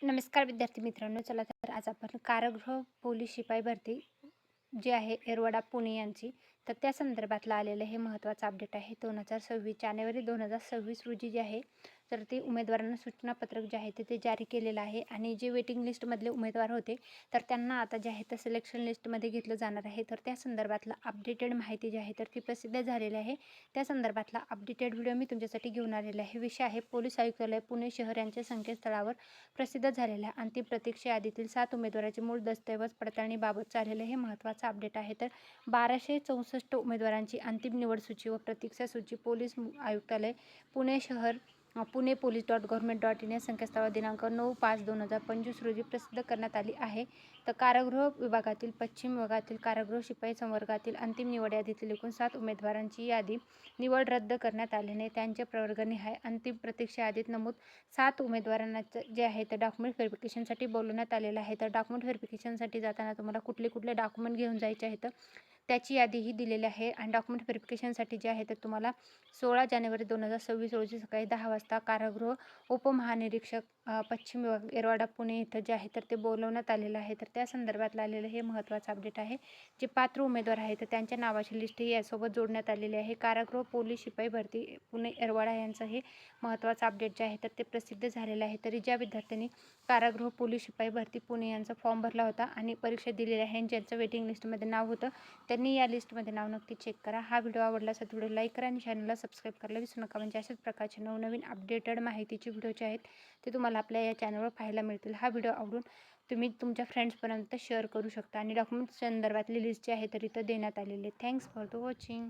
नमस्कार विद्यार्थी मित्रांनो. चला तर आज आपण कारागृह पोलीस शिपाई भरती जे आहे येरवडा पुणे यांची, तर त्या संदर्भातलं आलेलं हे महत्त्वाचं अपडेट आहे. 2026 जानेवारी 2026 रोजी जे आहे तर ते उमेदवारांना सूचनापत्रक जे आहे ते जारी केलेलं आहे. आणि जे वेटिंग लिस्टमधले उमेदवार होते तर त्यांना आता जे आहे तर सिलेक्शन लिस्टमध्ये घेतलं जाणार आहे. तर त्या संदर्भातलं अपडेटेड माहिती जी आहे तर ती प्रसिद्ध झालेली आहे. त्या संदर्भातला अपडेटेड व्हिडिओ मी तुमच्यासाठी घेऊन आलेला आहे. विषय आहे पोलीस आयुक्तालय पुणे शहर यांच्या संकेतस्थळावर प्रसिद्ध झालेल्या अंतिम प्रतीक्षा यादीतील 7 उमेदवारांचे मूळ दस्तऐवज पडताळणीबाबत झालेलं हे महत्त्वाचं अपडेट आहे. तर 1264 उमेदवारांची अंतिम निवड सूची व प्रतीक्षा सूची पोलीस आयुक्तालय पुणे शहर पुणे police.government.in या संकेतस्थळावर दिनांक 9/5/2025 रोजी प्रसिद्ध करण्यात आली आहे. तर कारागृह विभागातील पश्चिम विभागातील कारागृह शिपाई संवर्गातील अंतिम निवड यादीतील एकूण 7 उमेदवारांची निवड रद्द करण्यात आल्याने त्यांचे प्रवर्गनिहाय अंतिम प्रतीक्षा यादीत नमूद 7 उमेदवारांना जे आहे तर डॉक्युमेंट व्हेरिफिकेशनसाठी बोलवण्यात आलेलं आहे. तर डॉक्युमेंट व्हेरिफिकेशनसाठी जाताना तुम्हाला कुठले कुठले डॉक्युमेंट घेऊन जायचे आहेत त्याची यादीही दिलेली आहे. आणि डॉक्युमेंट व्हेरिफिकेशनसाठी जे आहे तर तुम्हाला 16 जानेवारी 2026 रोजी सकाळी 10 वाजता कारागृह उपमहानिरीक्षक पश्चिम विभाग येरवाडा पुणे इथं जे आहे तर ते बोलवण्यात आलेलं आहे. तर त्या संदर्भातलं आलेलं हे महत्त्वाचं अपडेट आहे. जे पात्र उमेदवार आहेत तर त्यांच्या नावाची लिस्टही यासोबत जोडण्यात आलेली आहे. कारागृह पोलीस शिपाई भरती पुणे येरवाडा यांचं हे महत्त्वाचं अपडेट जे आहे तर ते प्रसिद्ध झालेलं आहे. तरी ज्या विद्यार्थ्यांनी कारागृह पोलीस शिपाई भरती पुणे यांचा फॉर्म भरला होता आणि परीक्षा दिलेली आहे आणि ज्यांचं वेटिंग लिस्टमध्ये नाव होतं त्यांनी या लिस्टमध्ये नाव नक्की चेक करा. हा व्हिडिओ आवडला असेल तर व्हिडिओ लाईक करा आणि चॅनलला सबस्क्राईब करायला विसरू नका. म्हणजे अशाच प्रकारचे नवनवीन अपडेटेड माहितीचे व्हिडिओ जे आहेत ते तुम्हाला आपल्या या चॅनलवर पाहायला मिळतील. हा व्हिडिओ आवडून तुम्ही तुमच्या फ्रेंड्सपर्यंत शेअर करू शकता. आणि डॉक्युमेंट संदर्भातली लिस्ट जी आहे तर इथं देण्यात आलेली आहे. Thanks for the watching.